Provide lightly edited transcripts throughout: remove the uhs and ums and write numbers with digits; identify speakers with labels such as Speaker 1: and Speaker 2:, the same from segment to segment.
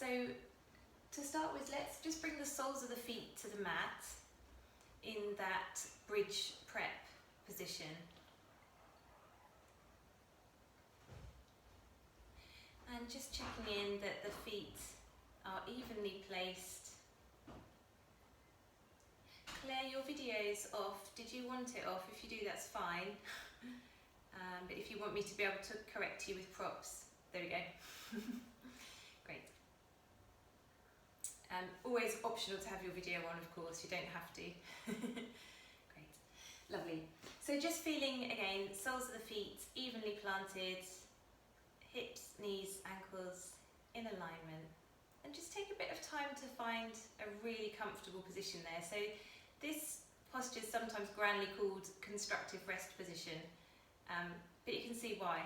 Speaker 1: So to start with, let's just bring the soles of the feet to the mat in that bridge prep position. And just checking in that the feet are evenly placed. Claire, your video's off. Did you want it off? If you do, that's fine. But if you want me to be able to correct you with props, there we go. Great. Always optional to have your video on, of course, you don't have to. Great, lovely. So just feeling, again, soles of the feet evenly planted, hips, knees, ankles in alignment. And just take a bit of time to find a really comfortable position there. So this posture is sometimes grandly called constructive rest position, but you can see why.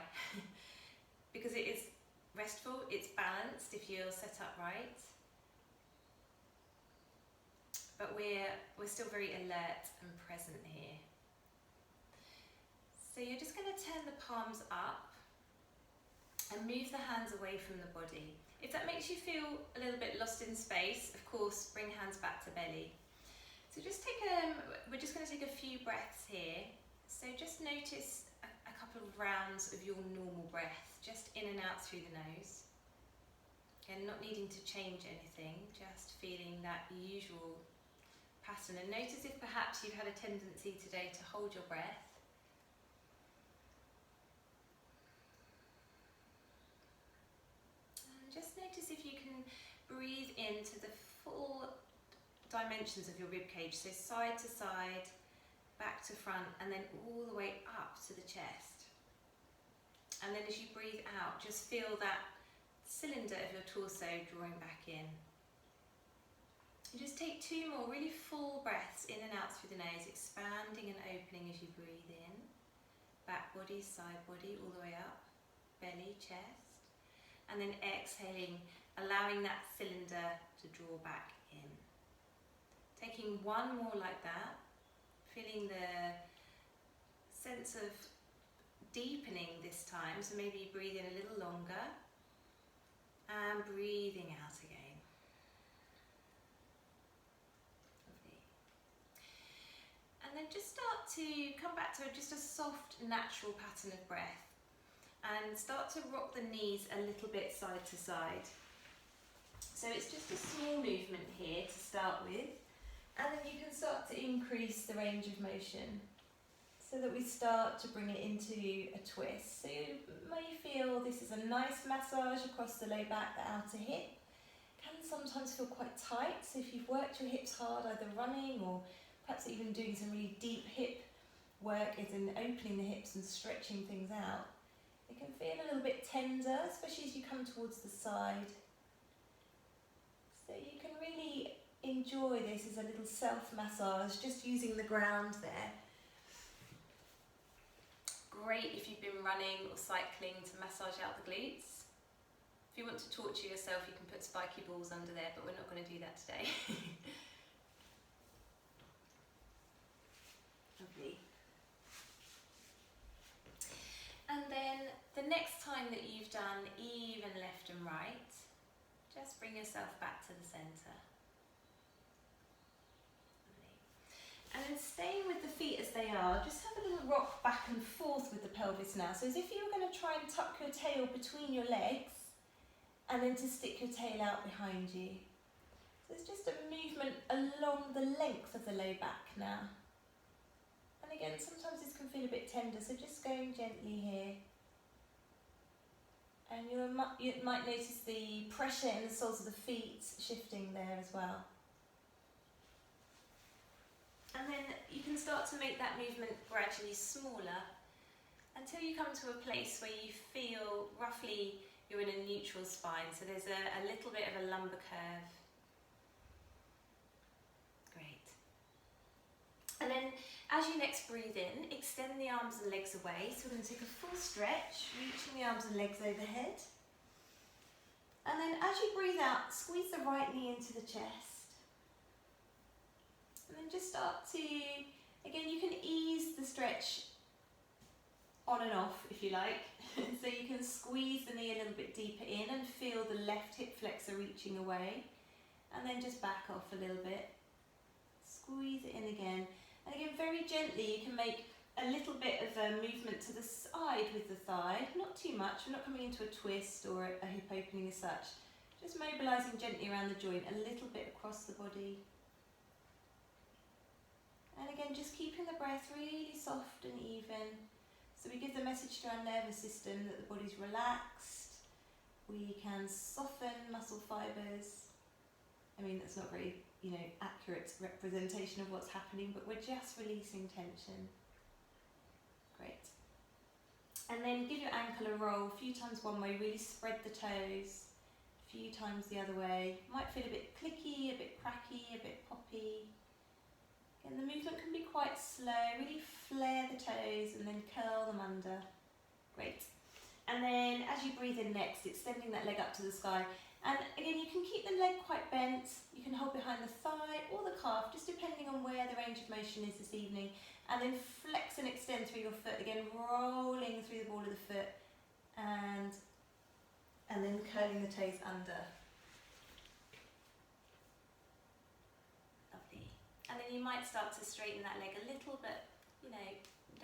Speaker 1: Because it is restful, it's balanced if you're set up right. But we're still very alert and present here. So you're just going to turn the palms up and move the hands away from the body. If that makes you feel a little bit lost in space, of course, bring hands back to belly. So just we're just going to take a few breaths here. So just notice a couple of rounds of your normal breath, just in and out through the nose. Again, not needing to change anything, just feeling that usual pattern. And notice if perhaps you've had a tendency today to hold your breath. And just notice if you can breathe into the full dimensions of your rib cage, so side to side, back to front, and then all the way up to the chest. And then as you breathe out, just feel that cylinder of your torso drawing back in. And just take two more really full breaths in and out through the nose, expanding and opening as you breathe in. Back body, side body, all the way up, belly, chest. And then exhaling, allowing that cylinder to draw back in. Taking one more like that, feeling the sense of deepening this time, so maybe you breathe in a little longer and breathing out again. Lovely. And then just start to come back to just a soft, natural pattern of breath and start to rock the knees a little bit side to side. So it's just a small movement here to start with, and then you can start to increase the range of motion so that we start to bring it into a twist. So you may feel this is a nice massage across the low back, the outer hip. Can sometimes feel quite tight, so if you've worked your hips hard, either running or perhaps even doing some really deep hip work, as in opening the hips and stretching things out, it can feel a little bit tender, especially as you come towards the side. So you can really enjoy this as a little self-massage, just using the ground there. Great if you've been running or cycling to massage out the glutes. If you want to torture yourself, you can put spiky balls under there, but we're not going to do that today. Lovely. And then the next time that you've done even left and right, just bring yourself back to the centre. And then staying with the feet as they are, just have a little rock back and forth with the pelvis now. So as if you were going to try and tuck your tail between your legs and then to stick your tail out behind you. So it's just a movement along the length of the low back now. And again, sometimes this can feel a bit tender, so just going gently here. And you might notice the pressure in the soles of the feet shifting there as well. And then you can start to make that movement gradually smaller until you come to a place where you feel roughly you're in a neutral spine. So there's a little bit of a lumbar curve. Great. And then as you next breathe in, extend the arms and legs away. So we're going to take a full stretch, reaching the arms and legs overhead. And then as you breathe out, squeeze the right knee into the chest. And then just start to, again, you can ease the stretch on and off if you like. So you can squeeze the knee a little bit deeper in and feel the left hip flexor reaching away, and then just back off a little bit. Squeeze it in again. And again, very gently, you can make a little bit of a movement to the side with the thigh, not too much. We're not coming into a twist or a hip opening as such. Just mobilising gently around the joint, a little bit across the body. And again, just keeping the breath really soft and even. So we give the message to our nervous system that the body's relaxed. We can soften muscle fibres. I mean, that's not very, accurate representation of what's happening, but we're just releasing tension. Great. And then give your ankle a roll a few times one way, really spread the toes, a few times the other way. Might feel a bit clicky, a bit cracky, a bit poppy. And the movement can be quite slow, really flare the toes and then curl them under. Great. And then as you breathe in next, extending that leg up to the sky. And again, you can keep the leg quite bent. You can hold behind the thigh or the calf, just depending on where the range of motion is this evening. And then flex and extend through your foot, again, rolling through the ball of the foot and then curling the toes under. Lovely. And then you might start to straighten that leg a little bit,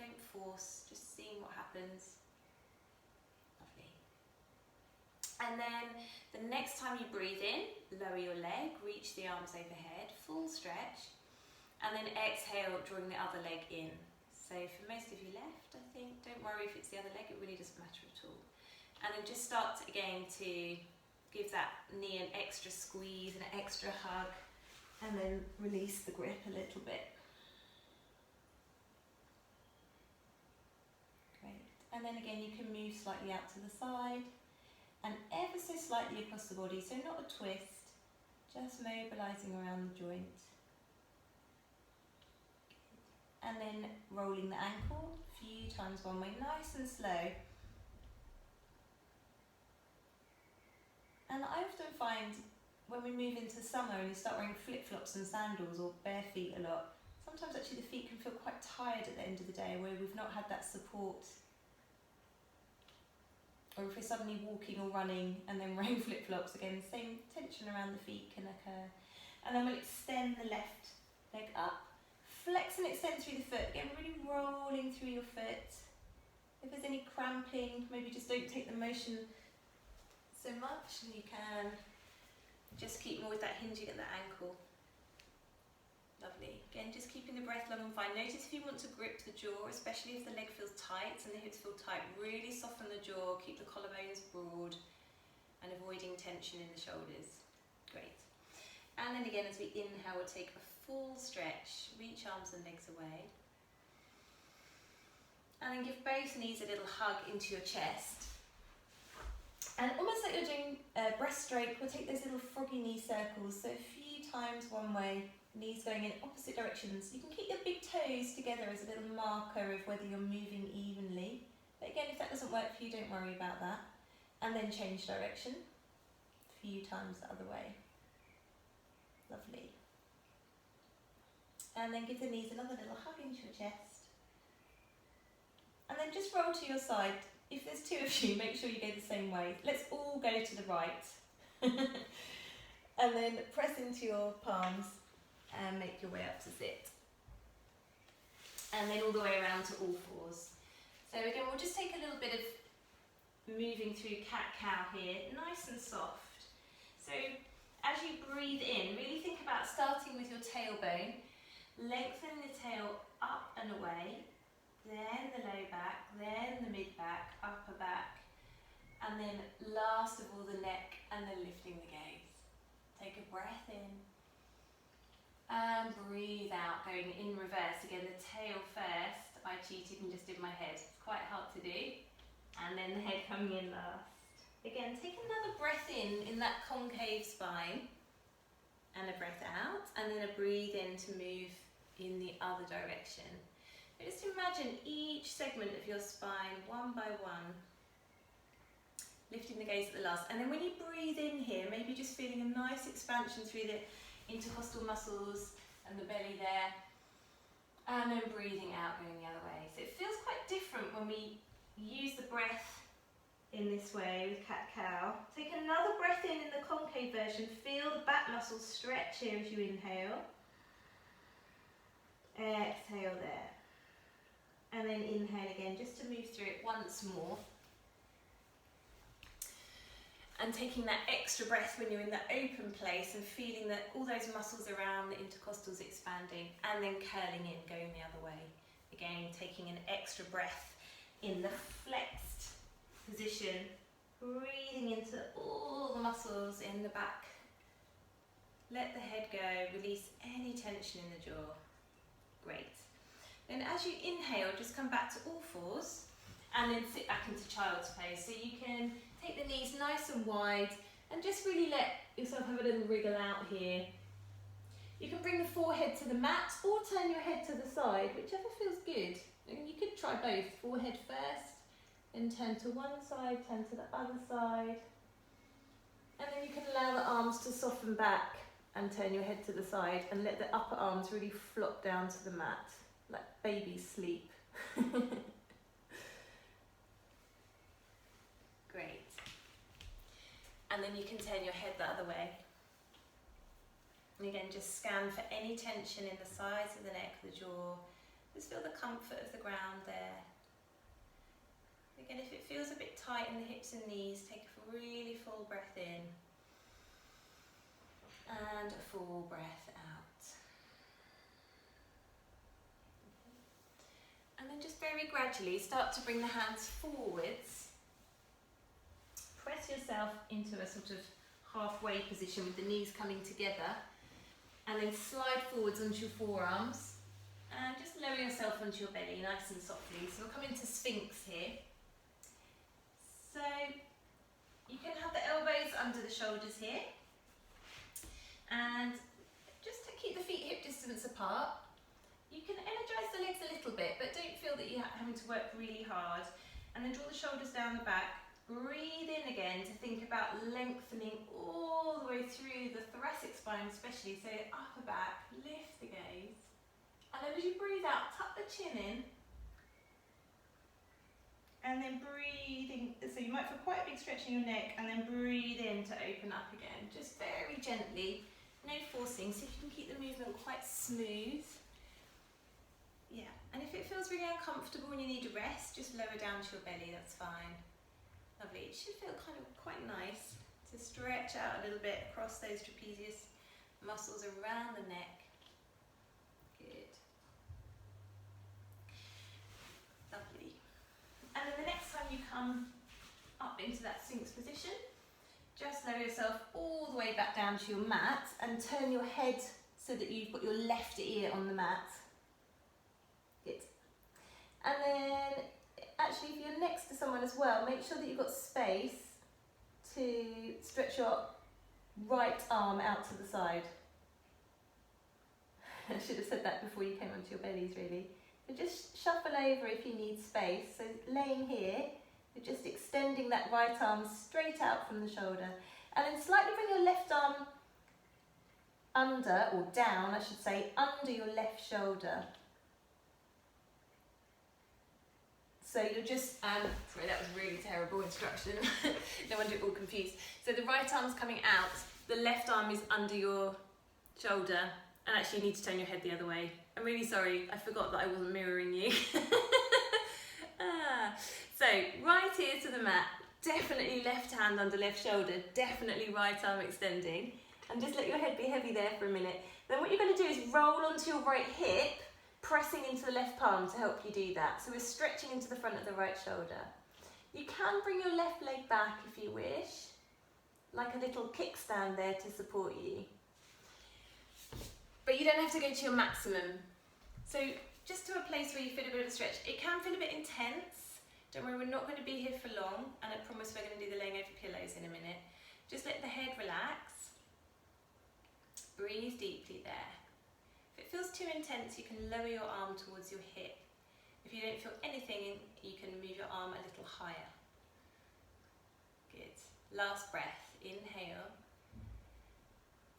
Speaker 1: don't force, just seeing what happens. Lovely. And then the next time you breathe in, lower your leg, reach the arms overhead, full stretch, and then exhale, drawing the other leg in. So for most of you left, I think, don't worry if it's the other leg, it really doesn't matter at all. And then just start again to give that knee an extra squeeze, an extra hug, and then release the grip a little bit. Great. And then again, you can move slightly out to the side and ever so slightly across the body, so not a twist, just mobilising around the joint. And then rolling the ankle a few times one way, nice and slow. And I often find when we move into summer and you start wearing flip-flops and sandals or bare feet a lot, sometimes actually the feet can feel quite tired at the end of the day where we've not had that support. Or if we're suddenly walking or running and then wearing flip-flops, again, the same tension around the feet can occur. And then we'll extend the left leg up. Flex and extend through the foot, again, really rolling through your foot. If there's any cramping, maybe just don't take the motion so much, and you can just keep more with that hinging at the ankle. Lovely. Again, just keeping the breath long and fine. Notice if you want to grip the jaw, especially if the leg feels tight and the hips feel tight, really soften the jaw, keep the collarbones broad, and avoiding tension in the shoulders. Great. And then again, as we inhale, we'll take a full stretch, reach arms and legs away. And then give both knees a little hug into your chest. And almost like you're doing breaststroke, we'll take those little froggy knee circles. So a few times one way, knees going in opposite directions. You can keep your big toes together as a little marker of whether you're moving evenly. But again, if that doesn't work for you, don't worry about that. And then change direction a few times the other way. Lovely. And then give the knees another little hug into your chest. And then just roll to your side. If there's two of you, make sure you go the same way. Let's all go to the right. And then press into your palms and make your way up to sit. And then all the way around to all fours. So again, we'll just take a little bit of moving through cat-cow here, nice and soft. So as you breathe in, really think about starting with your tailbone, lengthen the tail up and away, then the low back, then the mid back, upper back, and then last of all the neck, and then lifting the gaze. Take a breath in and breathe out, going in reverse. Again, the tail first. I cheated and just did my head. It's quite hard to do. And then the head coming in last. Again, take another breath in that concave spine, and a breath out, and then a breathe in to move in the other direction. Just imagine each segment of your spine, one by one, lifting the gaze at the last. And then when you breathe in here, maybe just feeling a nice expansion through the intercostal muscles and the belly there. And then breathing out, going the other way. So it feels quite different when we use the breath in this way with cat-cow. Take another breath in concave version. Feel the back muscles stretch here as you inhale. Exhale there. And then inhale again, just to move through it once more. And taking that extra breath when you're in that open place and feeling that all those muscles around the intercostals expanding, and then curling in, going the other way. Again, taking an extra breath in the flexed position, breathing into all the muscles in the back. Let the head go, release any tension in the jaw. Great. Then as you inhale, just come back to all fours and then sit back into child's pose. So you can take the knees nice and wide and just really let yourself have a little wriggle out here. You can bring the forehead to the mat or turn your head to the side, whichever feels good. And you could try both, forehead first, then turn to one side, turn to the other side. And then you can allow the arms to soften back and turn your head to the side and let the upper arms really flop down to the mat, like babies sleep. Great. And then you can turn your head the other way. And again, just scan for any tension in the sides of the neck, the jaw. Just feel the comfort of the ground there. Again, if it feels a bit tight in the hips and knees, take a really full breath in. And a full breath out. And then just very gradually start to bring the hands forwards. Press yourself into a sort of halfway position with the knees coming together. And then slide forwards onto your forearms. And just lower yourself onto your belly nice and softly. So we'll come into Sphinx here. So you can have the elbows under the shoulders here. And just to keep the feet hip distance apart. You can energise the legs a little bit, but don't feel that you're having to work really hard. And then draw the shoulders down the back. Breathe in again to think about lengthening all the way through the thoracic spine especially, so upper back, lift the gaze. And then as you breathe out, tuck the chin in. And then breathing, so you might feel quite a big stretch in your neck, and then breathe in to open up again. Just very gently, no forcing, so you can keep the movement quite smooth. Yeah, and if it feels really uncomfortable and you need a rest, just lower down to your belly, that's fine. Lovely, it should feel kind of quite nice to stretch out a little bit across those trapezius muscles around the neck. Good. Lovely. And then the next time you come up into that Sphinx position, just lower yourself all the way back down to your mat and turn your head so that you've got your left ear on the mat. Good. And then actually, if you're next to someone as well, make sure that you've got space to stretch your right arm out to the side. I should have said that before you came onto your bellies, really. So just shuffle over if you need space. So laying here, you're just extending that right arm straight out from the shoulder. And then slightly bring your left arm under, or down, I should say, under your left shoulder. So you're just, sorry, that was really terrible instruction. No wonder you're all confused. So the right arm's coming out, the left arm is under your shoulder, and actually you need to turn your head the other way. I'm really sorry, I forgot that I wasn't mirroring you. So right ear to the mat, definitely left hand under left shoulder, definitely right arm extending, and just let your head be heavy there for a minute. Then what you're going to do is roll onto your right hip, pressing into the left palm to help you do that. So we're stretching into the front of the right shoulder. You can bring your left leg back if you wish, like a little kickstand there to support you. But you don't have to go to your maximum. So just to a place where you feel a bit of a stretch. It can feel a bit intense. Don't worry, we're not going to be here for long, and I promise we're going to do the laying over pillows in a minute. Just let the head relax. Breathe deeply there. If it feels too intense, you can lower your arm towards your hip. If you don't feel anything, you can move your arm a little higher. Good. Last breath. Inhale.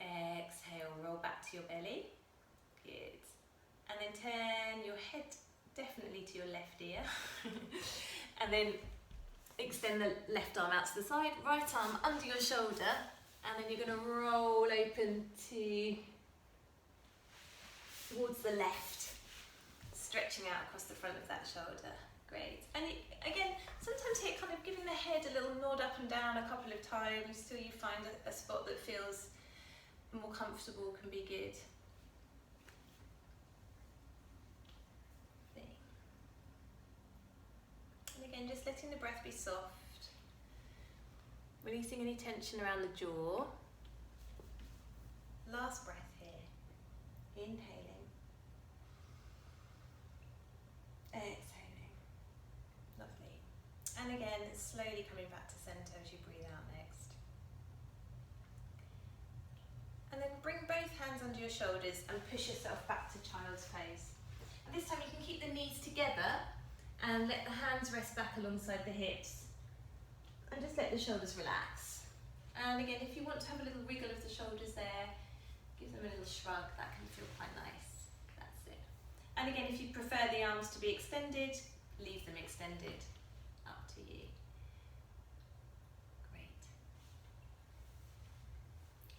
Speaker 1: Exhale. Roll back to your belly. Good. And then turn your head definitely to your left ear. And then extend the left arm out to the side. Right arm under your shoulder. And then you're going to roll open towards the left, stretching out across the front of that shoulder. Great. And again, sometimes here kind of giving the head a little nod up and down a couple of times till you find a spot that feels more comfortable can be good. And again, just letting the breath be soft, releasing any tension around the jaw. Last breath here, inhaling, exhaling, lovely. And again, slowly coming back to centre as you breathe out next. And then bring both hands under your shoulders and push yourself back to child's pose. And this time you can keep the knees together and let the hands rest back alongside the hips. And just let the shoulders relax. And again, if you want to have a little wriggle of the shoulders there, give them a little shrug, that can feel quite nice. That's it. And again, if you prefer the arms to be extended, leave them extended. Up to you. Great.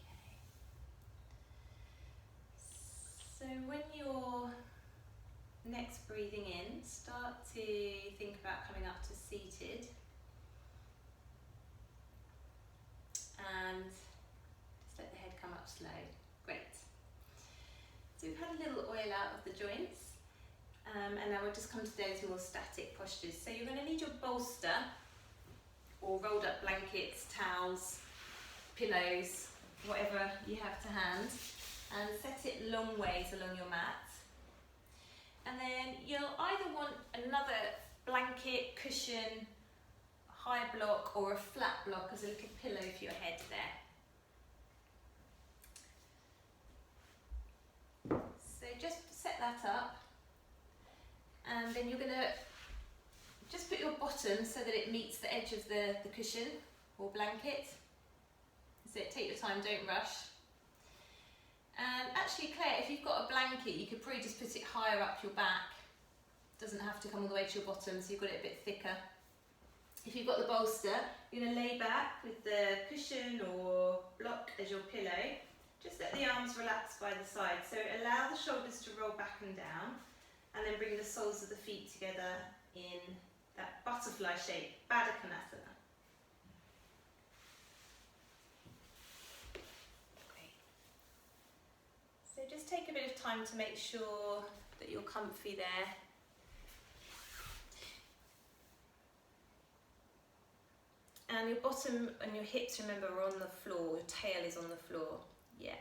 Speaker 1: Okay. So when you're next breathing in, start to think about coming up to seated. And just let the head come up slow. Great. So we've had a little oil out of the joints, and now we'll just come to those more static postures. So you're going to need your bolster, or rolled up blankets, towels, pillows, whatever you have to hand, and set it long ways along your mat. And then you'll either want another blanket, cushion, high block or a flat block as a little pillow for your head there. So just set that up, and then you're going to just put your bottom so that it meets the edge of the cushion or blanket. So take your time, don't rush. And actually, Claire, if you've got a blanket, you could probably just put it higher up your back. It doesn't have to come all the way to your bottom, so you've got it a bit thicker. If you've got the bolster, you're going to lay back with the cushion or block as your pillow. Just let the arms relax by the side. So allow the shoulders to roll back and down, and then bring the soles of the feet together in that butterfly shape, Baddha Konasana. Great. So just take a bit of time to make sure that you're comfy there. And your bottom and your hips, remember, are on the floor, your tail is on the floor, yeah.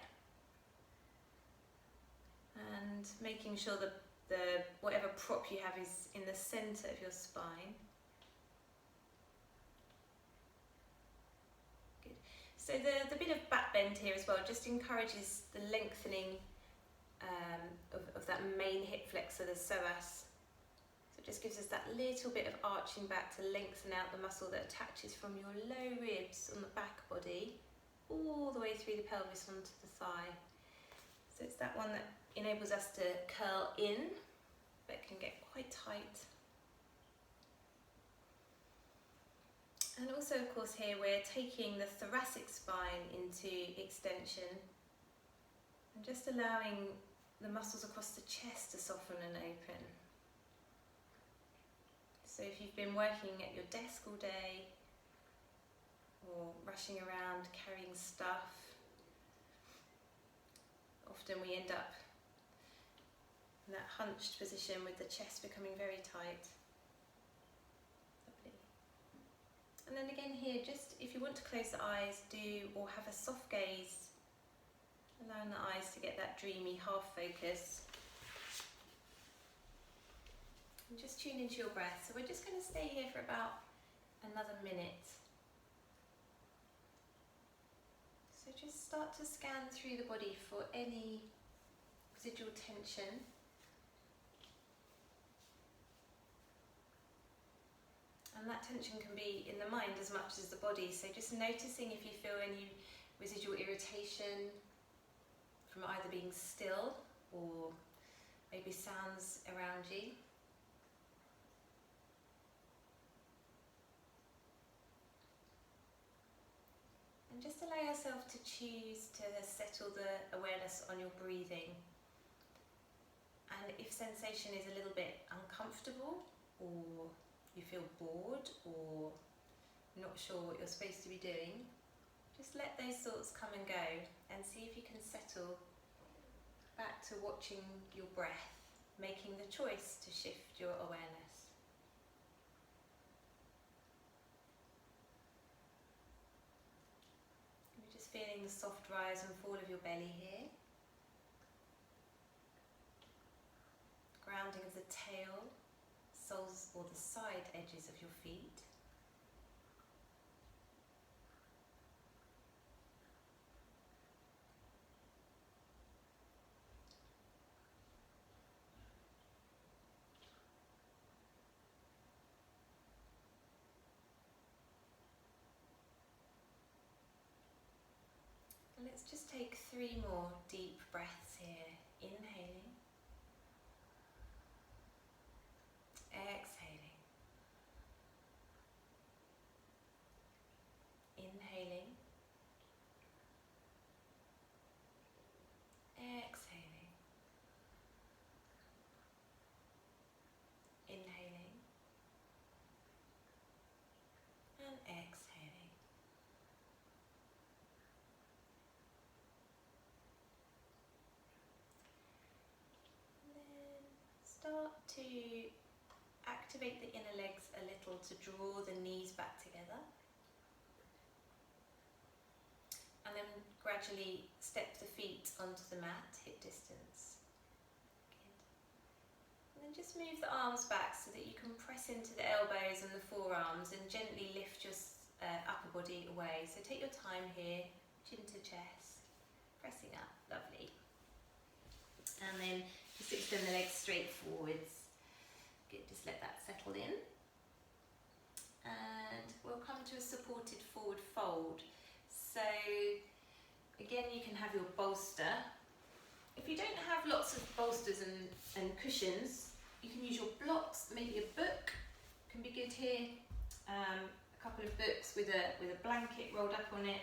Speaker 1: And making sure that whatever prop you have is in the centre of your spine. Good. So the bit of back bend here as well just encourages the lengthening of that main hip flexor, the psoas. It just gives us that little bit of arching back to lengthen out the muscle that attaches from your low ribs on the back body all the way through the pelvis onto the thigh. So it's that one that enables us to curl in but can get quite tight. And also, of course, here we're taking the thoracic spine into extension and just allowing the muscles across the chest to soften and open. So if you've been working at your desk all day or rushing around carrying stuff, often we end up in that hunched position with the chest becoming very tight. Lovely. And then again here, just if you want to close the eyes, do, or have a soft gaze, allowing the eyes to get that dreamy half focus. And just tune into your breath. So we're just going to stay here for about another minute. So just start to scan through the body for any residual tension. And that tension can be in the mind as much as the body. So just noticing if you feel any residual irritation from either being still or maybe sounds around you. And just allow yourself to choose to settle the awareness on your breathing. And if sensation is a little bit uncomfortable, or you feel bored, or not sure what you're supposed to be doing, just let those thoughts come and go and see if you can settle back to watching your breath, making the choice to shift your awareness. You're just feeling the soft rise and fall of your belly here. Grounding of the tail, soles or the side edges of your feet. And let's just take 3 more deep breaths here. Inhaling, exhaling, inhaling, exhaling, inhaling, and exhaling. Start to activate the inner legs a little to draw the knees back together. And then gradually step the feet onto the mat, hip distance. Good. And then just move the arms back so that you can press into the elbows and the forearms and gently lift your upper body away. So take your time here, chin to chest, pressing up, lovely. And then just extend the legs straight forwards. Good, just let that settle in. And we'll come to a supported forward fold. So again, you can have your bolster. If you don't have lots of bolsters and cushions, you can use your blocks, maybe a book can be good here. A couple of books with a blanket rolled up on it,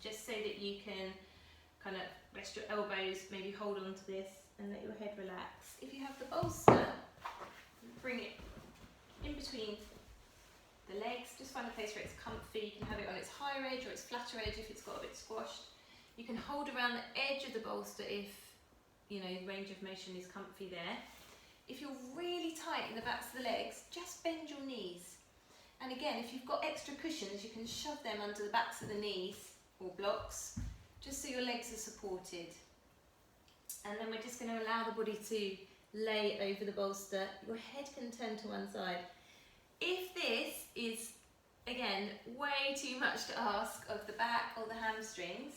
Speaker 1: just so that you can kind of rest your elbows, maybe hold on to this and let your head relax. If you have the bolster, bring it in between the legs, just find a place where it's comfy. You can have it on its higher edge or its flatter edge if it's got a bit squashed. You can hold around the edge of the bolster if, you know, the range of motion is comfy there. If you're really tight in the backs of the legs, just bend your knees. And again, if you've got extra cushions, you can shove them under the backs of the knees or blocks, just so your legs are supported. And then we're just going to allow the body to lay over the bolster. Your head can turn to one side. If this is, again, way too much to ask of the back or the hamstrings,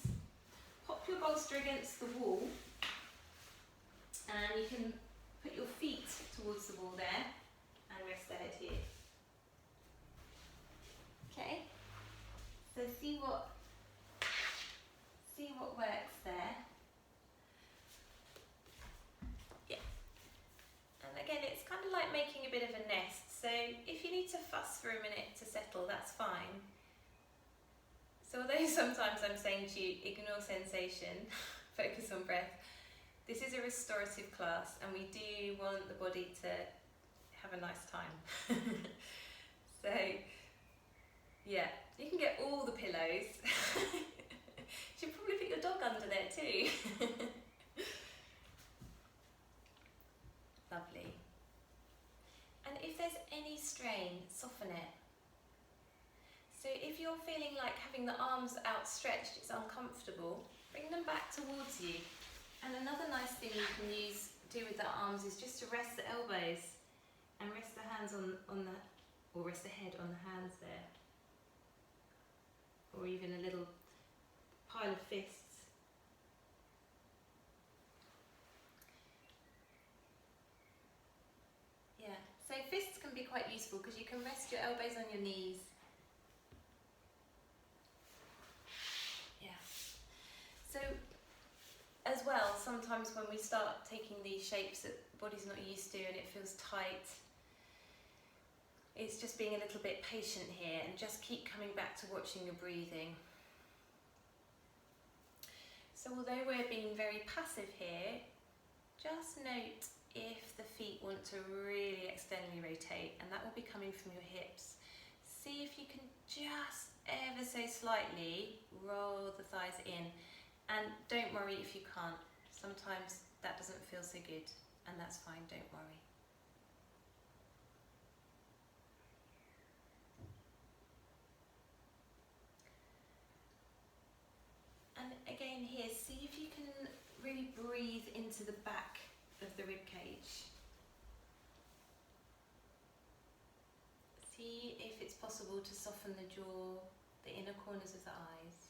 Speaker 1: pop your bolster against the wall and you can put your feet towards the wall there and rest the head here. Okay, so see what works there. Yeah. And again, it's kind of like making a bit of a nest. So if you need to fuss for a minute to settle, that's fine. So although sometimes I'm saying to you, ignore sensation, focus on breath, this is a restorative class and we do want the body to have a nice time. So yeah, you can get all the pillows. You should probably put your dog under there too. Lovely. And if there's any strain, soften it. So if you're feeling like having the arms outstretched, it's uncomfortable, bring them back towards you. And another nice thing you can do with the arms is just to rest the elbows and rest the hands on the, or rest the head on the hands there. Or even a little pile of fists. Yeah, so fists can be quite useful because you can rest your elbows on your knees. Yeah. So as well, sometimes when we start taking these shapes that the body's not used to and it feels tight, it's just being a little bit patient here and just keep coming back to watching your breathing. So although we're being very passive here, just note if the feet want to really externally rotate, and that will be coming from your hips. See if you can just ever so slightly roll the thighs in, and don't worry if you can't. Sometimes that doesn't feel so good, and that's fine, don't worry. And again here, see if you can really breathe into the back of the rib cage. See if it's possible to soften the jaw, the inner corners of the eyes.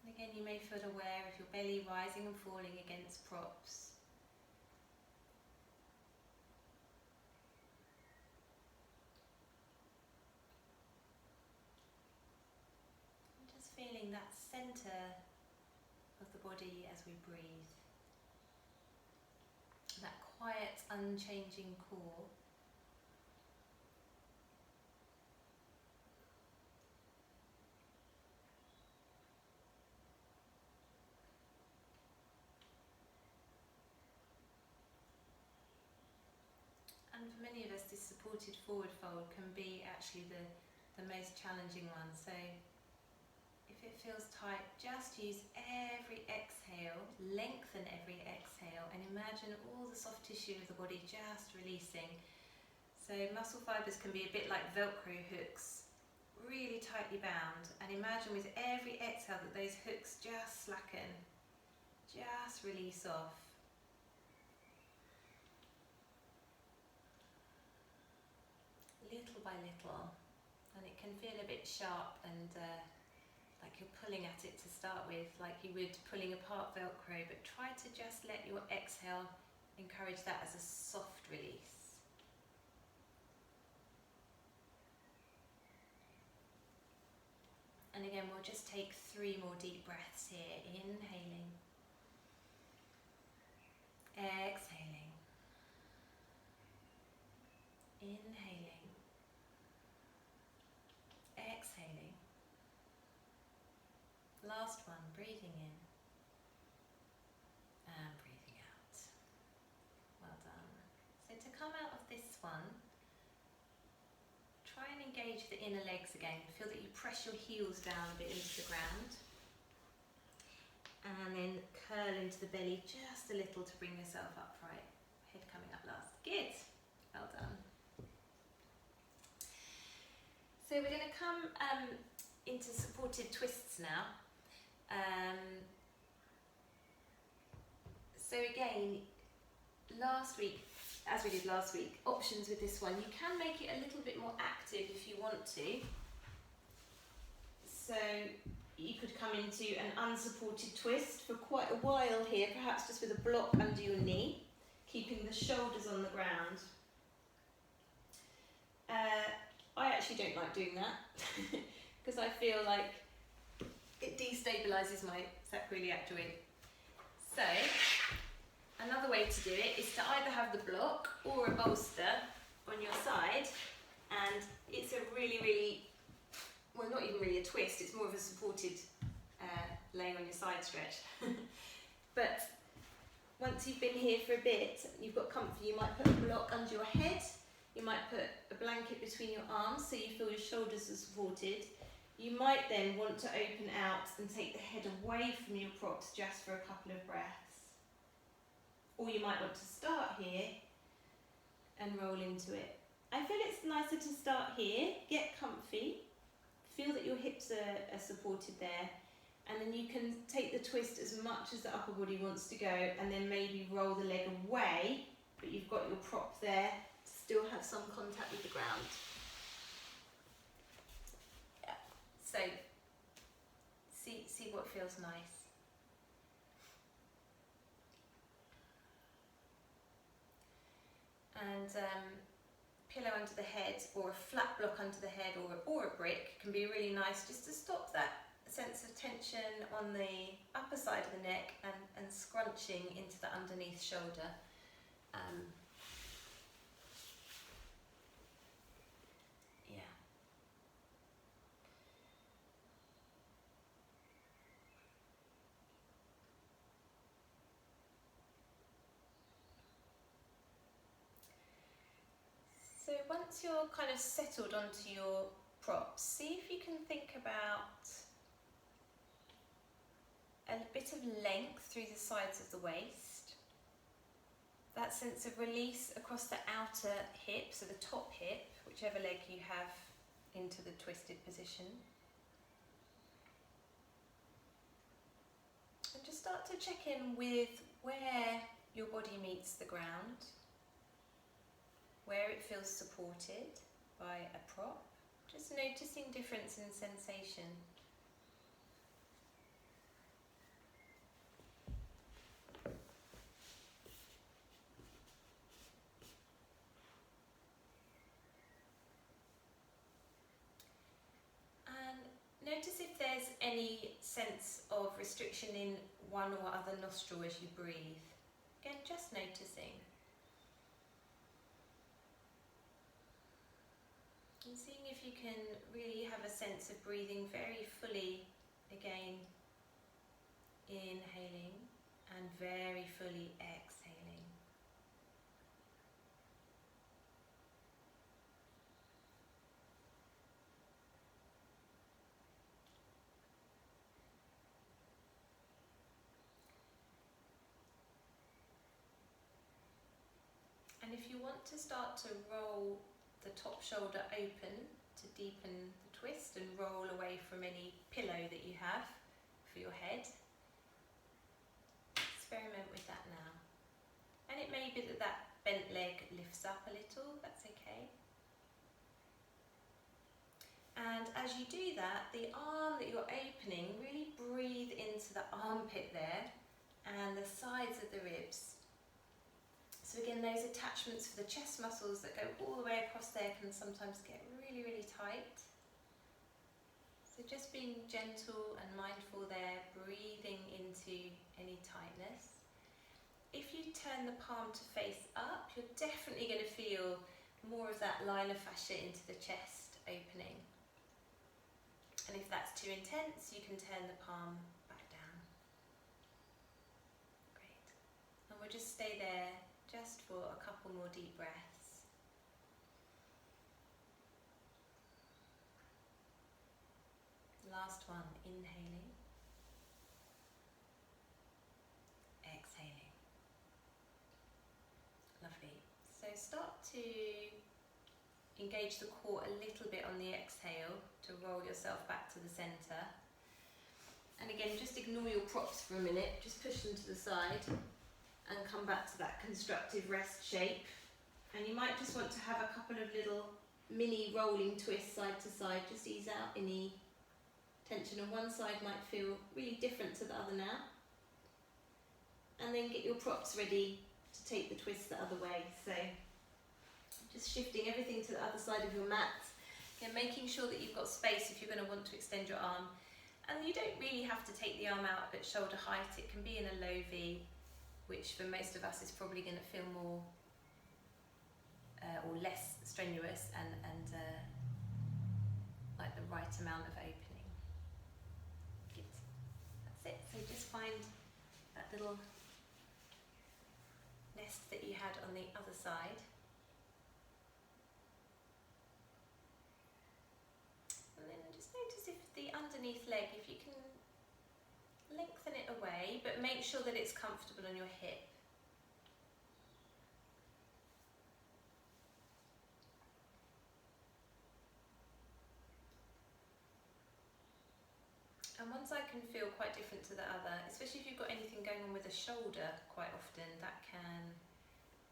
Speaker 1: And again, you may feel aware of your belly rising and falling against props. Feeling that centre of the body as we breathe, that quiet, unchanging core. And for many of us, this supported forward fold can be actually the most challenging one. So if it feels tight, just use every exhale, lengthen every exhale, and imagine all the soft tissue of the body just releasing. So muscle fibres can be a bit like Velcro hooks, really tightly bound, and imagine with every exhale that those hooks just slacken, just release off. Little by little, and it can feel a bit sharp and like you're pulling at it to start with, like you would pulling apart Velcro, but try to just let your exhale encourage that as a soft release. And again, we'll just take 3 more deep breaths here, inhaling, exhaling, inhaling, exhaling. Last one, breathing in and breathing out. Well done. So to come out of this one, try and engage the inner legs again. Feel that you press your heels down a bit into the ground. And then curl into the belly just a little to bring yourself upright. Head coming up last. Good. Well done. So we're going to come into supported twists now. So again, last week, as we did last week, options with this one. You can make it a little bit more active if you want to. So you could come into an unsupported twist for quite a while here, perhaps just with a block under your knee, keeping the shoulders on the ground. I actually don't like doing that because I feel like it destabilises my sacroiliac joint. So another way to do it is to either have the block or a bolster on your side, and it's a really, well, not even really a twist, it's more of a supported laying on your side stretch. But once you've been here for a bit, you've got comfort, you might put a block under your head, you might put a blanket between your arms so you feel your shoulders are supported. You might then want to open out and take the head away from your props just for a couple of breaths. Or you might want to start here and roll into it. I feel it's nicer to start here, get comfy, feel that your hips are supported there, and then you can take the twist as much as the upper body wants to go, and then maybe roll the leg away, but you've got your prop there to still have some contact with the ground. Yeah. So see what feels nice. And pillow under the head, or a flat block under the head, or a brick can be really nice just to stop that sense of tension on the upper side of the neck and scrunching into the underneath shoulder. once you're kind of settled onto your props, see if you can think about a bit of length through the sides of the waist. That sense of release across the outer hip, so the top hip, whichever leg you have into the twisted position. And just start to check in with where your body meets the ground, where it feels supported by a prop. Just noticing difference in sensation. Notice if there's any sense of restriction in one or other nostril as you breathe. Again, just noticing. And seeing if you can really have a sense of breathing very fully again, inhaling and very fully exhaling. And if you want to start to roll the top shoulder open to deepen the twist and roll away from any pillow that you have for your head, experiment with that now. And it may be that that bent leg lifts up a little, that's okay. And as you do that, the arm that you're opening, really breathe into the armpit there and the sides of the ribs. So again, those attachments for the chest muscles that go all the way across there can sometimes get really, really tight. So just being gentle and mindful there, breathing into any tightness. If you turn the palm to face up, you're definitely going to feel more of that liner fascia into the chest opening. And if that's too intense, you can turn the palm back down. Great. And we'll just stay there just for a couple more deep breaths. Last one, inhaling. Exhaling. Lovely. So start to engage the core a little bit on the exhale to roll yourself back to the centre. And again, just ignore your props for a minute, just push them to the side. And come back to that constructive rest shape. And you might just want to have a couple of little mini rolling twists side to side, just ease out any tension on one side might feel really different to the other now. And then get your props ready to take the twist the other way. So just shifting everything to the other side of your mat. Again, making sure that you've got space if you're going to want to extend your arm. And you don't really have to take the arm out at shoulder height. It can be in a low V, which for most of us is probably going to feel more or less strenuous and like the right amount of opening. Good. That's it. So just find that little nest that you had on the other side. And then just notice if the underneath leg, if you can lengthen it away, but make sure that it's comfortable on your hip. And one side can feel quite different to the other, especially if you've got anything going on with the shoulder quite often. That can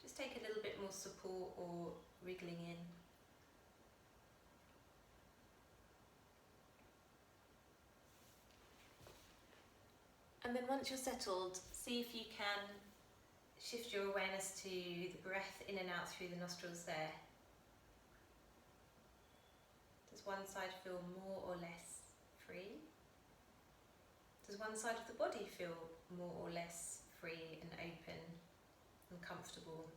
Speaker 1: just take a little bit more support or wriggling in. And then once you're settled, see if you can shift your awareness to the breath in and out through the nostrils there. Does one side feel more or less free? Does one side of the body feel more or less free and open and comfortable?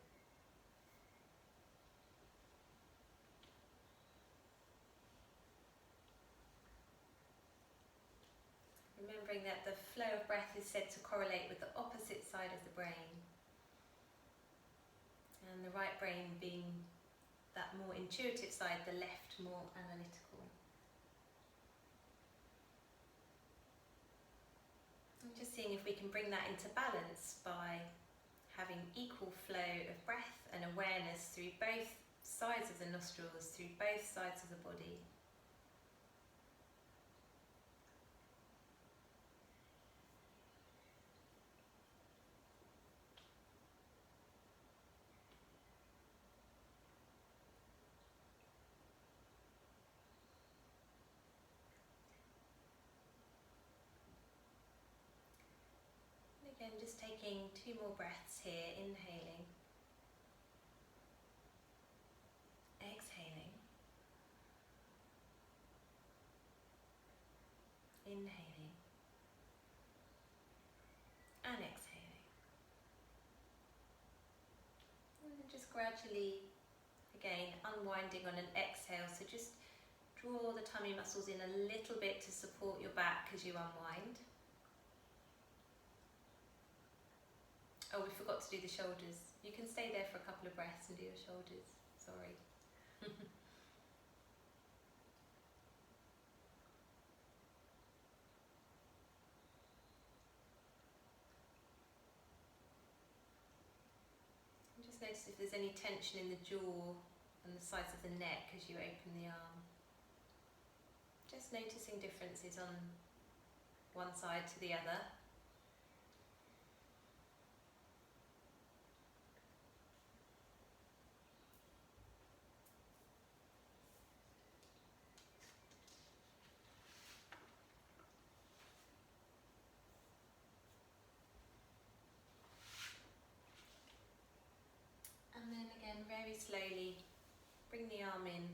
Speaker 1: Remembering that the flow of breath is said to correlate with the opposite side of the brain. And the right brain being that more intuitive side, the left more analytical. And just seeing if we can bring that into balance by having equal flow of breath and awareness through both sides of the nostrils, through both sides of the body. Again, just taking 2 more breaths here, inhaling, exhaling, inhaling, and exhaling. And then just gradually, again, unwinding on an exhale, so just draw the tummy muscles in a little bit to support your back as you unwind. Oh, we forgot to do the shoulders. You can stay there for a couple of breaths and do your shoulders. Sorry. Just notice if there's any tension in the jaw and the sides of the neck as you open the arm. Just noticing differences on one side to the other. And then again, very slowly, bring the arm in.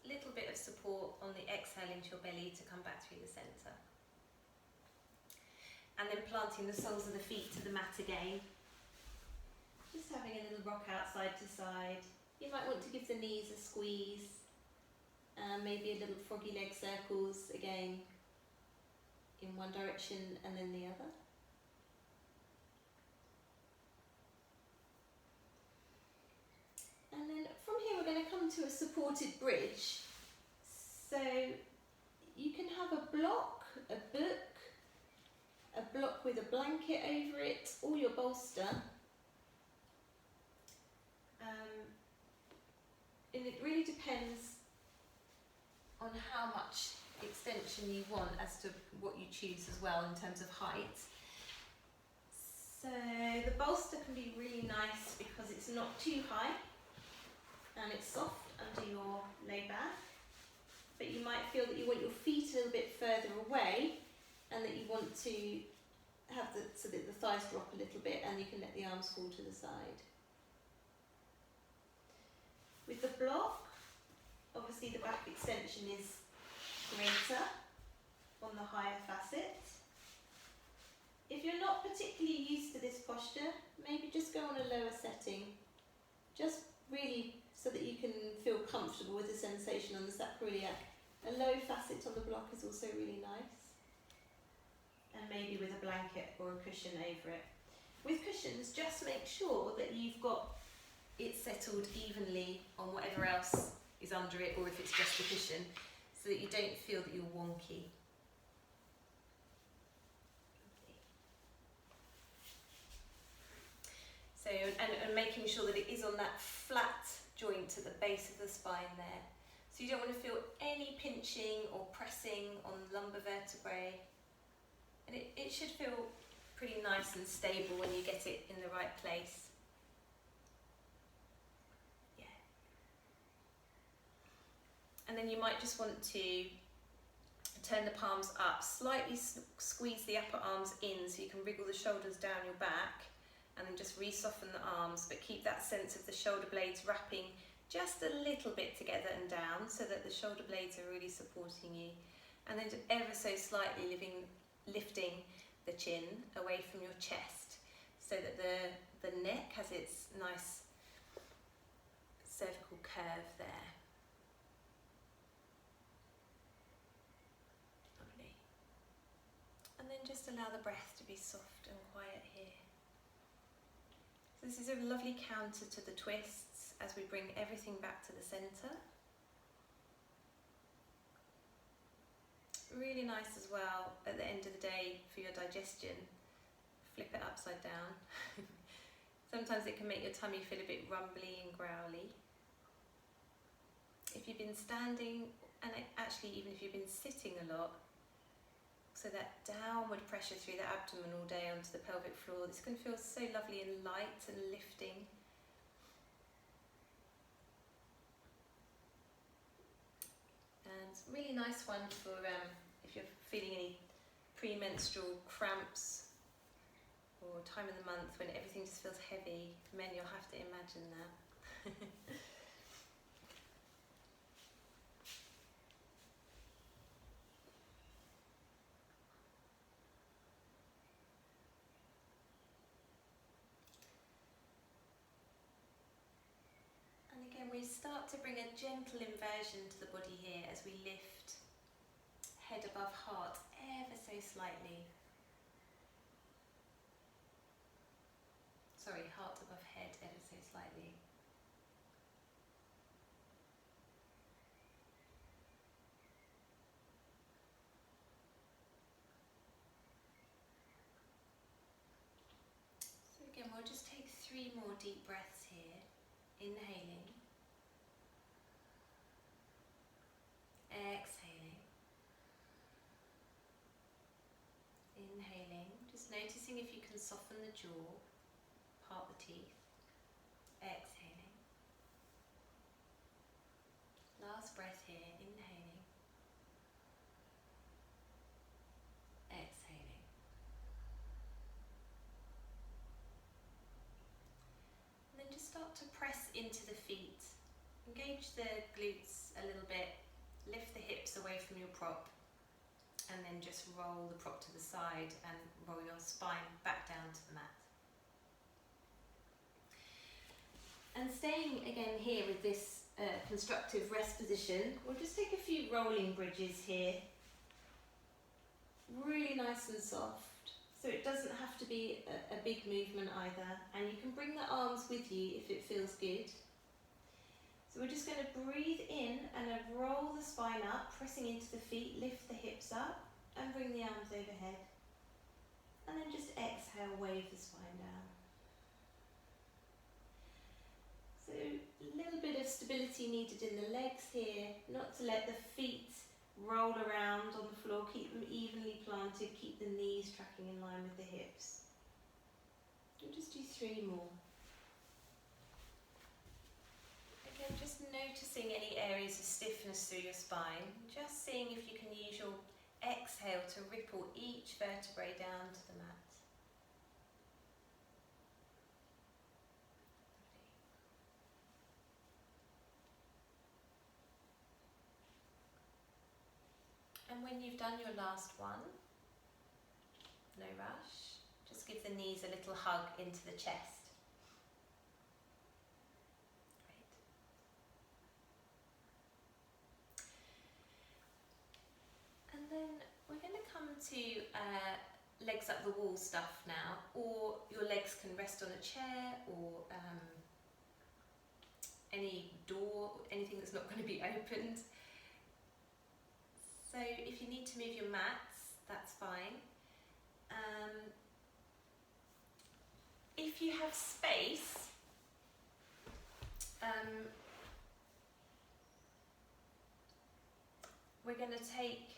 Speaker 1: A little bit of support on the exhale into your belly to come back through the centre. And then planting the soles of the feet to the mat again. Just having a little rock out side to side. You might want to give the knees a squeeze. Maybe a little froggy leg circles again in one direction and then the other. And then from here we're going to come to a supported bridge. So you can have a block, a book, a block with a blanket over it, or your bolster. And it really depends on how much extension you want as to what you choose as well in terms of height. So the bolster can be really nice because it's not too high and it's soft under your low back, but you might feel that you want your feet a little bit further away and that you want to have so that the thighs drop a little bit and you can let the arms fall to the side. With the block, obviously the back extension is greater on the higher facet. If you're not particularly used to this posture, maybe just go on a lower setting, just really so that you can feel comfortable with the sensation on the sacroiliac. A low facet on the block is also really nice. And maybe with a blanket or a cushion over it. With cushions, just make sure that you've got it settled evenly on whatever else is under it, or if it's just a cushion, so that you don't feel that you're wonky. So, and making sure that it is on that flat joint at the base of the spine there. So you don't want to feel any pinching or pressing on the lumbar vertebrae. And it should feel pretty nice and stable when you get it in the right place. Yeah. And then you might just want to turn the palms up, slightly squeeze the upper arms in so you can wriggle the shoulders down your back, and then just re-soften the arms, but keep that sense of the shoulder blades wrapping just a little bit together and down so that the shoulder blades are really supporting you. And then ever so slightly lifting the chin away from your chest so that the neck has its nice cervical curve there. Lovely. And then just allow the breath to be soft and quiet here. So this is a lovely counter to the twists, as we bring everything back to the centre. Really nice as well at the end of the day for your digestion. Flip it upside down. Sometimes it can make your tummy feel a bit rumbly and growly. If you've been standing, and actually even if you've been sitting a lot, so that downward pressure through the abdomen all day onto the pelvic floor, this can feel so lovely and light and lifting. And really nice one for if you're feeling any premenstrual cramps or time of the month when everything just feels heavy. Men, you'll have to imagine that. And again, we start to bring a gentle inversion to the body here as we lift head above heart ever so slightly. Sorry, heart above head ever so slightly. So again, we'll just take 3 more deep breaths here. Inhaling. Exhaling. Inhaling, just noticing if you can soften the jaw, part the teeth. Exhaling. Last breath here, inhaling. Exhaling. And then just start to press into the feet. Engage the glutes a little bit. Lift the hips away from your prop. And then just roll the prop to the side and roll your spine back down to the mat. And staying again here with this constructive rest position, we'll just take a few rolling bridges here. Really nice and soft, so it doesn't have to be a big movement either, and you can bring the arms with you if it feels good. So we're just going to breathe in and roll the spine up, pressing into the feet, lift the hips up and bring the arms overhead. And then just exhale, wave the spine down. So a little bit of stability needed in the legs here, not to let the feet roll around on the floor, keep them evenly planted, keep the knees tracking in line with the hips. We'll just do 3 more. Again, just noticing any areas of stiffness through your spine, just seeing if you can use your exhale to ripple each vertebrae down to the mat. And when you've done your last one, no rush, just give the knees a little hug into the chest. And then we're going to come to legs up the wall stuff now, or your legs can rest on a chair or any door, anything that's not going to be opened. So if you need to move your mats, that's fine. If you have space, we're going to take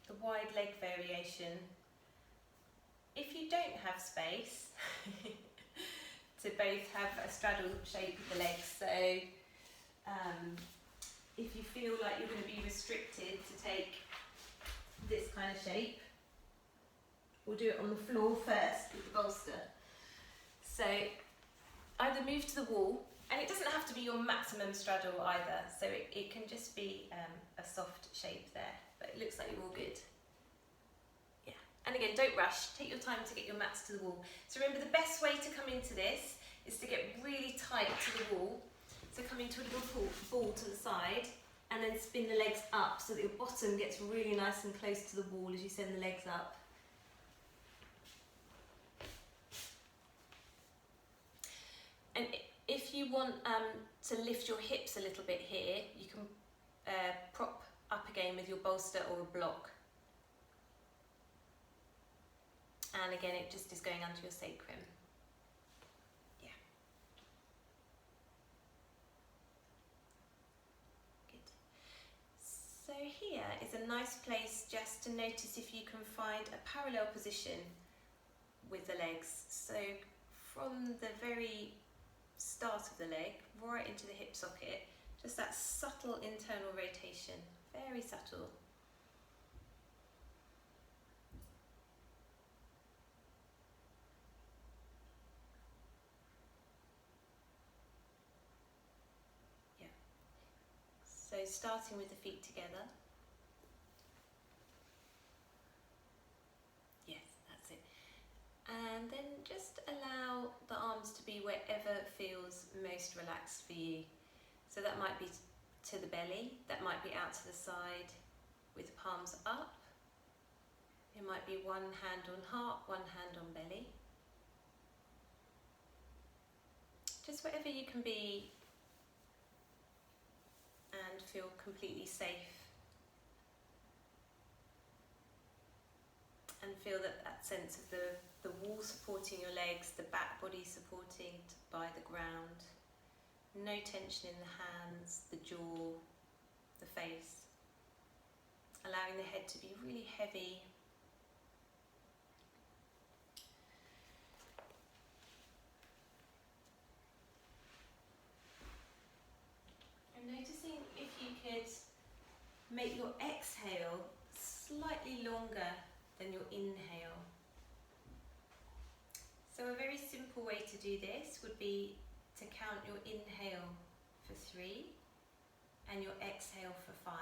Speaker 1: the wide leg variation. If you don't have space to both have a straddle shape with the legs, so if you feel like you're going to be restricted to take this kind of shape, we'll do it on the floor first with the bolster. So either move to the wall, and it doesn't have to be your maximum straddle either, so it can just be a soft shape there, but it looks like you're all good. Yeah, and again, don't rush, take your time to get your mats to the wall. So remember, the best way to come into this is to get really tight to the wall. So come into a little ball to the side and then spin the legs up so that your bottom gets really nice and close to the wall as you send the legs up. And if you you want to lift your hips a little bit here, you can prop up again with your bolster or a block. And again, it just is going under your sacrum. Yeah. Good. So here is a nice place just to notice if you can find a parallel position with the legs. So from the very start of the leg, right into the hip socket, just that subtle internal rotation, very subtle. So starting with the feet together. Yes, that's it. And then just allow the arms to be wherever feels most relaxed for you. So that might be to the belly, that might be out to the side with palms up. It might be one hand on heart, one hand on belly. Just wherever you can be and feel completely safe, and feel that sense of the wall supporting your legs, the back body supported by the ground, no tension in the hands, the jaw, the face, allowing the head to be really heavy. And noticing if you could make your exhale slightly longer than your inhale. So a very simple way to do this would be to count your inhale for 3 and your exhale for 5.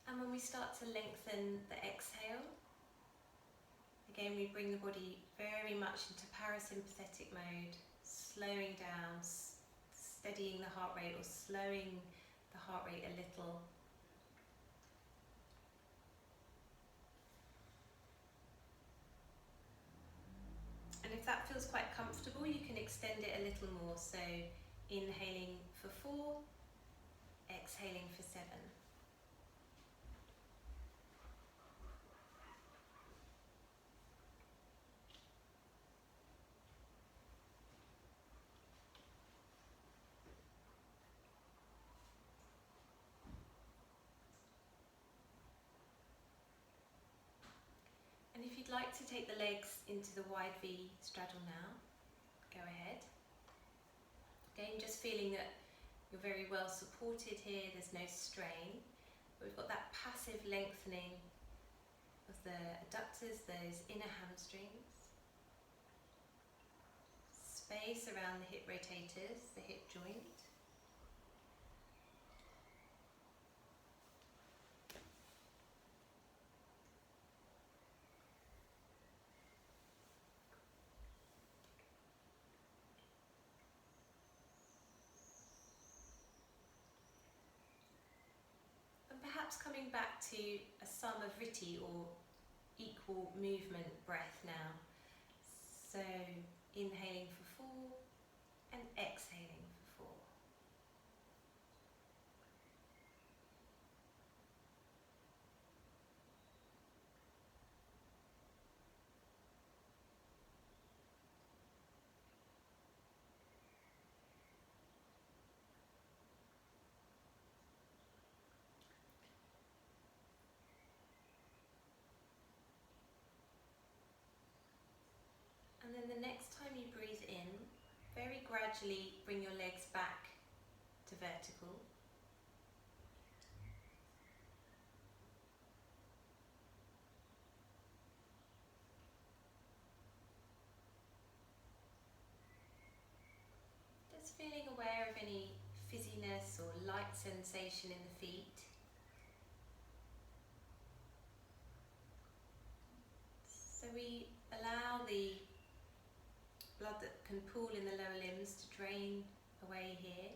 Speaker 1: And when we start to lengthen the exhale, again we bring the body very much into parasympathetic mode, slowing down, steadying the heart rate or slowing the heart rate a little. And if that feels quite comfortable, you can extend it a little more. So inhaling for 4, exhaling for 7. And if you'd like to take the legs into the wide V straddle now, go ahead. Again, just feeling that you're very well supported here, there's no strain. But we've got that passive lengthening of the adductors, those inner hamstrings. Space around the hip rotators, the hip joint. Perhaps coming back to a samavriti or equal movement breath now. So inhaling for 4 and exhaling for 4. And then the next time you breathe in, very gradually bring your legs back to vertical. Just feeling aware of any fizziness or light sensation in the feet. So we allow the blood that can pool in the lower limbs to drain away here.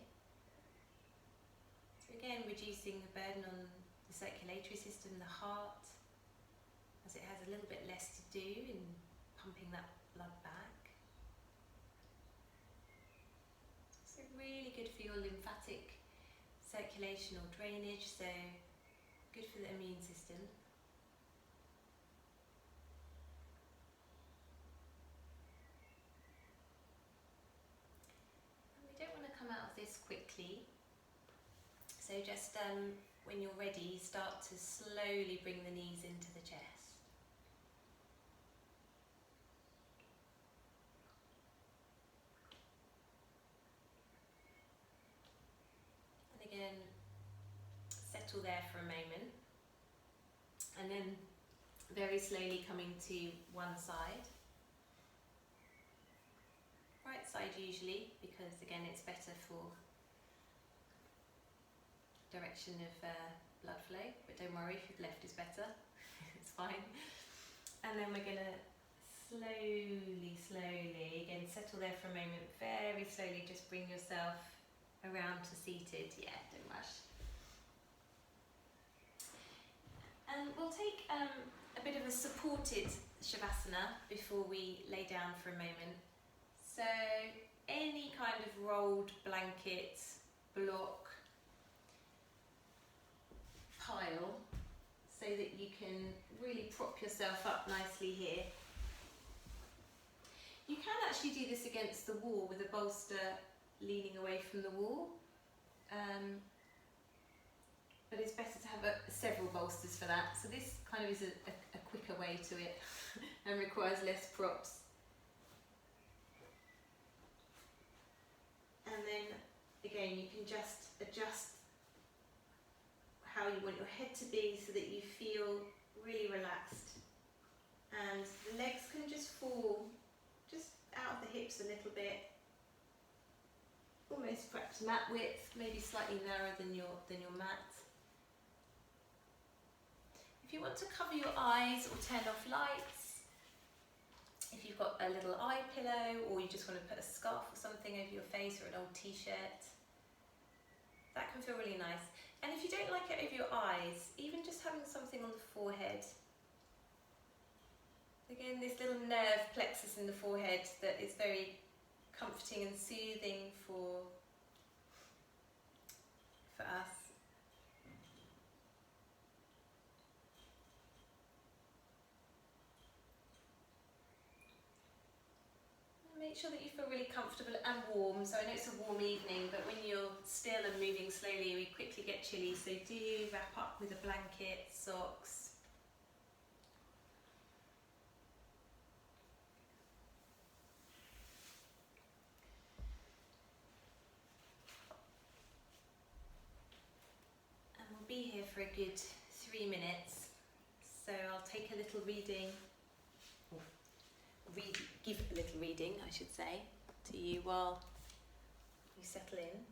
Speaker 1: So again, reducing the burden on the circulatory system, the heart, a little bit less to do in pumping that blood back. So really good for your lymphatic circulation or drainage, so good for the immune system. And we don't want to come out of this quickly, so just when you're ready, start to slowly bring the knees into the chest. And again, settle there for a moment, and then very slowly coming to one side. Right side usually, because again it's better for direction of blood flow, but don't worry if your left is better, it's fine. And then we're going to slowly, again settle there for a moment, very slowly just bring yourself around to seated, yeah, don't rush. And we'll take a bit of a supported Shavasana before we lay down for a moment. So any kind of rolled blanket, block, pile, so that you can really prop yourself up nicely here. You can actually do this against the wall with a bolster leaning away from the wall, but it's better to have several bolsters for that. So this kind of is a quicker way to it and requires less props. And then again, you can just adjust how you want your head to be so that you feel really relaxed. And the legs can just fall just out of the hips a little bit, almost perhaps mat width, maybe slightly narrower than your mat. If you want to cover your eyes or turn off lights, if you've got a little eye pillow, or you just want to put a scarf or something over your face, or an old t-shirt, that can feel really nice. And if you don't like it over your eyes, even just having something on the forehead. Again, this little nerve plexus in the forehead that is very comforting and soothing for us. Make sure that you feel really comfortable and warm. So I know it's a warm evening, but when you're still and moving slowly, we quickly get chilly. So do wrap up with a blanket, socks. And we'll be here for a good 3 minutes. So I'll take a little reading, give a little reading, I should say, to you while you settle in.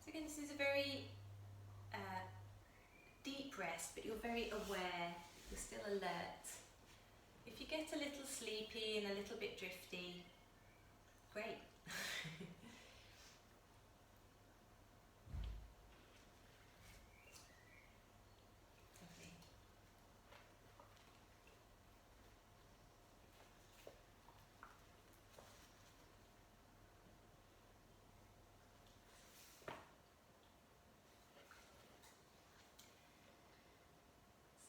Speaker 1: So again, this is a very deep rest, but you're very aware, you're still alert. If you get a little sleepy and a little bit drifty, great. Lovely.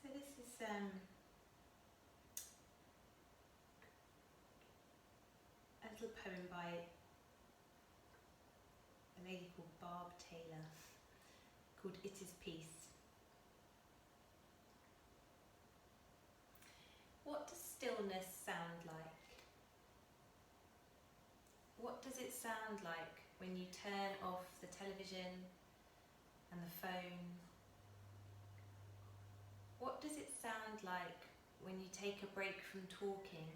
Speaker 1: So this is a little poem by a lady called Barb Taylor, called It Is Peace. What does stillness sound like? What does it sound like when you turn off the television and the phone? What does it sound like when you take a break from talking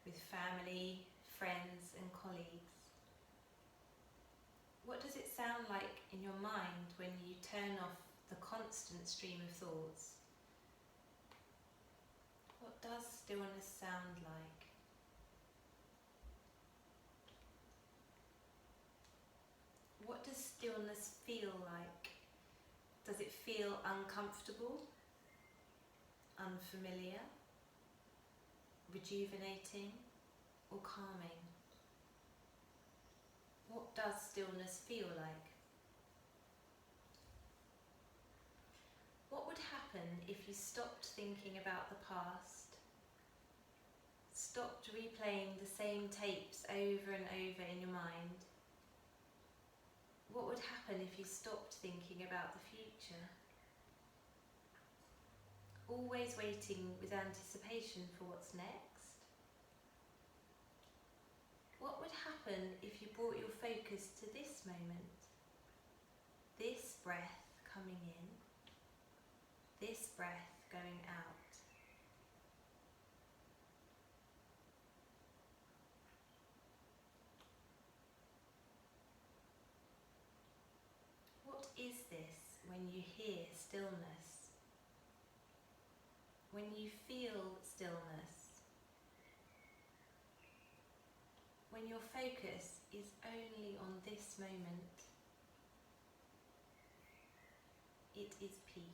Speaker 1: with family, friends and colleagues? What does it sound like in your mind when you turn off the constant stream of thoughts? stillness sound like? What does stillness feel like? Does it feel uncomfortable, unfamiliar, rejuvenating, or calming? What does stillness feel like? What would happen if you stopped thinking about the past, stopped replaying the same tapes over and over in your mind? What would happen if you stopped thinking about the future? Always waiting with anticipation for what's next? What would happen if you brought your focus to this moment? This breath coming in, this breath going out. What is this when you hear stillness? When you feel stillness? When your focus is only on this moment? It is peace.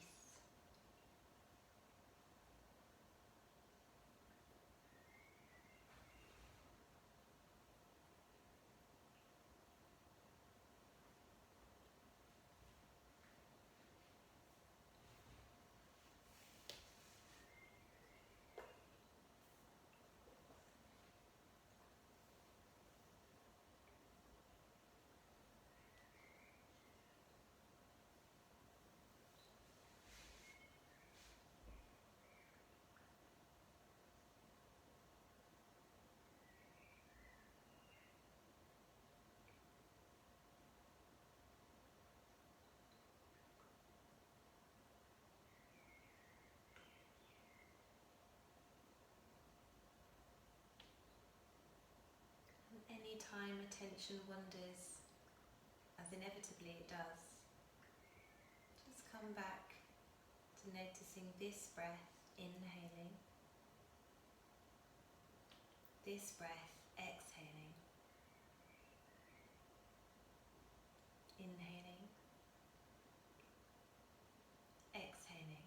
Speaker 1: Any time attention wanders, as inevitably it does, just come back to noticing this breath inhaling, this breath exhaling, inhaling, exhaling.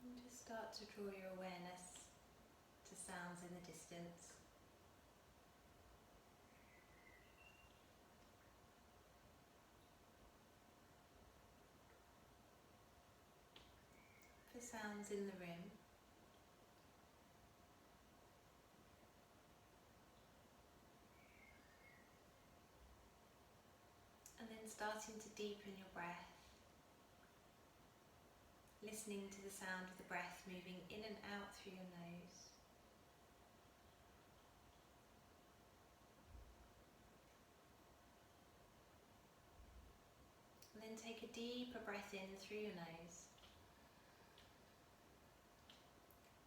Speaker 1: And just start to draw your awareness to sounds in the distance. For sounds in the room. And then starting to deepen your breath, listening to the sound of the breath moving in and out through your nose. And then take a deeper breath in through your nose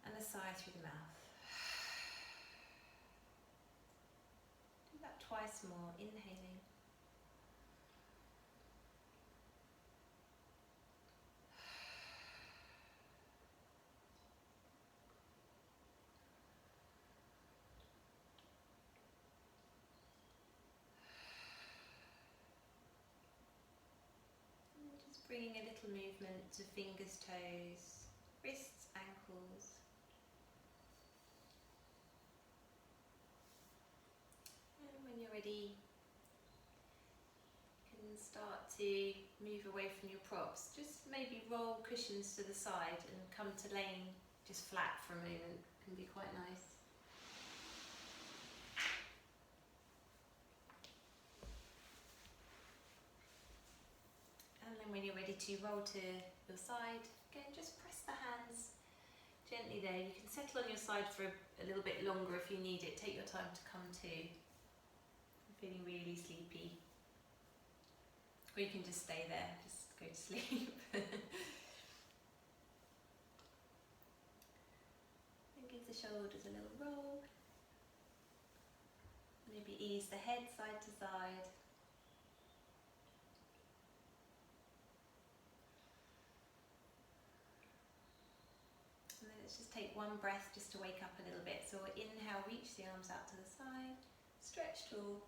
Speaker 1: and a sigh through the mouth. Do that twice more, inhaling. bringing a little movement to fingers, toes, wrists, ankles. And when you're ready, you can start to move away from your props. Just maybe roll cushions to the side and come to laying just flat for a moment. Can be quite nice. And then when you're ready to roll to your side, again just press the hands gently there. You can settle on your side for a little bit longer if you need it. Take your time to come to. I'm feeling really sleepy. Or you can just stay there, just go to sleep. And give the shoulders a little roll. Maybe ease the head side to side. And then let's just take one breath just to wake up a little bit. So inhale, reach the arms out to the side, stretch tall.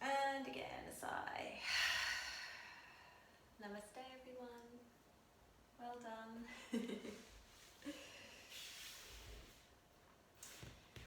Speaker 1: And again, a sigh. Namaste everyone. Well done.